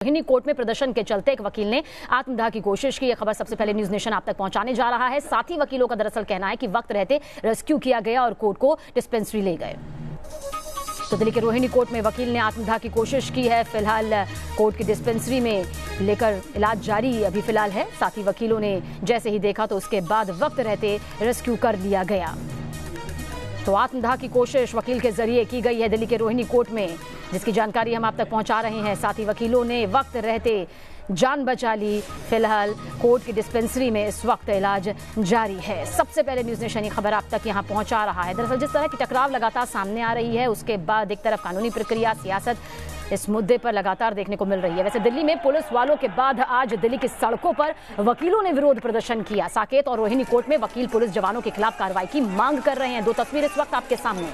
Rohini court में प्रदर्शन के चलते एक वकील ने आत्मदाह की कोशिश की। यह खबर सबसे पहले न्यूज नेशन आप तक पहुंचाने जा रहा है। साथी वकीलों का दरअसल कहना है कि वक्त रहते रेस्क्यू किया गया और कोर्ट को डिस्पेंसरी ले गए। तो दिल्ली के रोहिणी कोर्ट में वकील ने आत्मदाह की कोशिश की है। फिलहाल कोर्ट की डिस्पेंसरी में लेकर इलाज जारी अभी फिलहाल है। साथी वकीलों ने जैसे ही देखा तो उसके बाद वक्त रहते रेस्क्यू कर लिया गया। तो आत्मदाह की कोशिश वकील के जरिए की गई है दिल्ली के रोहिणी कोर्ट में, जिसकी जानकारी हम आप तक पहुंचा रहे हैं। साथी वकीलों ने वक्त रहते जान बचा ली। फिलहाल कोर्ट की डिस्पेंसरी में इस वक्त इलाज जारी है। सबसे पहले न्यूज नेशन ये खबर आप तक यहां पहुंचा रहा है। दरअसल जिस तरह की टकराव लगातार सामने आ रही है, उसके बाद एक तरफ कानूनी प्रक्रिया, सियासत इस मुद्दे पर लगातार देखने को मिल रही है। वैसे दिल्ली में पुलिस वालों के बाद आज दिल्ली की सड़कों पर वकीलों ने विरोध प्रदर्शन किया। साकेत और रोहिणी कोर्ट में वकील पुलिस जवानों के खिलाफ कार्रवाई की मांग कर रहे हैं। दो तस्वीर इस वक्त आपके सामने।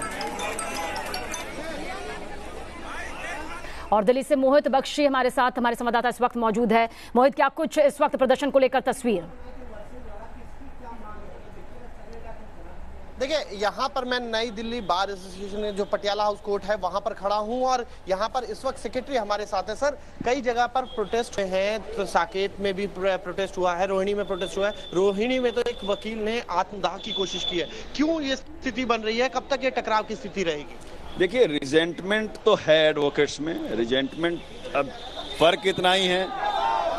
और दिल्ली से मोहित बख्शी हमारे साथ, हमारे संवाददाता इस वक्त मौजूद है। मोहित, क्या कुछ इस वक्त प्रदर्शन को लेकर तस्वीर? देखिए, यहाँ पर मैं नई दिल्ली बार एसोसिएशन जो पटियाला हाउस कोर्ट है वहाँ पर खड़ा हूँ और यहाँ पर इस वक्त सेक्रेटरी हमारे साथ है। सर, कई जगह पर प्रोटेस्ट हुए हैं, तो साकेत में भी प्रोटेस्ट हुआ है, रोहिणी में प्रोटेस्ट हुआ है। रोहिणी में तो एक वकील ने आत्मदाह की कोशिश की है। क्यों ये स्थिति बन रही है? कब तक ये टकराव की स्थिति रहेगी? देखिए, रिजेंटमेंट तो है एडवोकेट्स में। रिजेंटमेंट, अब फर्क इतना ही है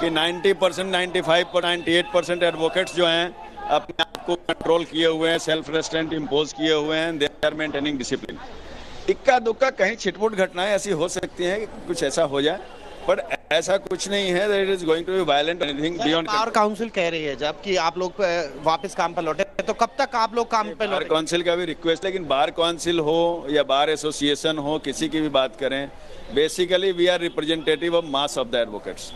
कि 90%, 95%, 98% एडवोकेट्स जो हैं अपने आप को कंट्रोल किए हुए हैं, सेल्फ रेस्ट्रेंट इम्पोज किए हुए हैं, दे आर मेंटेनिंग डिसिप्लिन। इक्का दुक्का कहीं छिटपुट घटनाएं ऐसी हो सकती हैं कि कुछ ऐसा हो जाए, पर ऐसा कुछ नहीं है that it is going to be violent anything beyond. Bar council कह रही है जब कि आप लोग वापस काम पर लौटे, तो कब तक आप लोग काम पर लौटे? बार काउंसिल का भी रिक्वेस्ट, लेकिन बार काउंसिल हो या बार एसोसिएशन हो, किसी की भी बात करें, basically we are representative of mass of the advocates.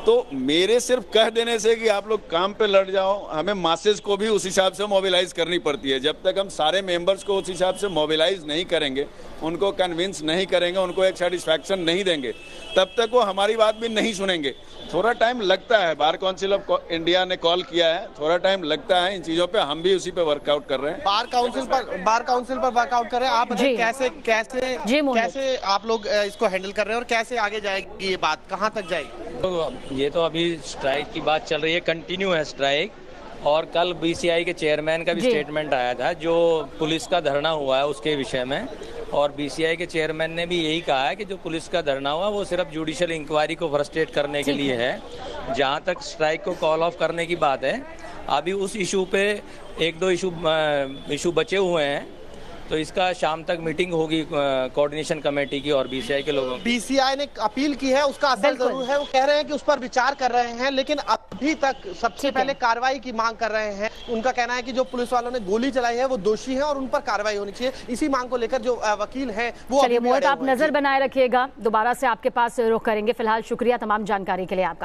तो मेरे सिर्फ कह देने से कि आप लोग काम पे लड़ जाओ, हमें मासेस को भी उस हिसाब से मोबिलाइज करनी पड़ती है। जब तक हम सारे मेंबर्स को उस हिसाब से मोबिलाइज नहीं करेंगे, उनको कन्विंस नहीं करेंगे, उनको एक सेटिस्फैक्शन नहीं देंगे, तब तक वो हमारी बात भी नहीं सुनेंगे। थोड़ा टाइम लगता है। बार काउंसिल ऑफ इंडिया ने कॉल किया है, थोड़ा टाइम लगता है इन चीजों पे। हम भी उसी पे वर्कआउट कर रहे हैं। बार काउंसिल पर वर्कआउट कर रहे हैं। आप कैसे आप लोग इसको हैंडल कर रहे हैं और कैसे आगे जाएगी ये बात, कहाँ तक जाएगी? तो ये तो अभी स्ट्राइक की बात चल रही है, कंटिन्यू है स्ट्राइक। और कल बीसीआई के चेयरमैन का भी स्टेटमेंट आया था जो पुलिस का धरना हुआ है उसके विषय में। और बीसीआई के चेयरमैन ने भी यही कहा है कि जो पुलिस का धरना हुआ वो सिर्फ जुडिशियल इंक्वायरी को फ्रस्ट्रेट करने के लिए है। जहां तक स्ट्राइक को कॉल ऑफ करने की बात है, अभी उस इशू पे एक दो इशू बचे हुए हैं। तो इसका शाम तक मीटिंग होगी कोऑर्डिनेशन कमेटी की और बीसीआई के लोगों की। बीसीआई ने अपील की है, उसका असर जरूर है। वो कह रहे हैं कि उस पर विचार कर रहे हैं, लेकिन अभी तक सबसे पहले कार्रवाई की मांग कर रहे हैं। उनका कहना है कि जो पुलिस वालों ने गोली चलाई है वो दोषी है और उन पर कार्रवाई होनी चाहिए। इसी मांग को लेकर जो वकील है वो। चलिए मोहित, आप नजर बनाए रखिएगा, दोबारा से आपके पास रुख करेंगे। फिलहाल शुक्रिया तमाम जानकारी के लिए आपका।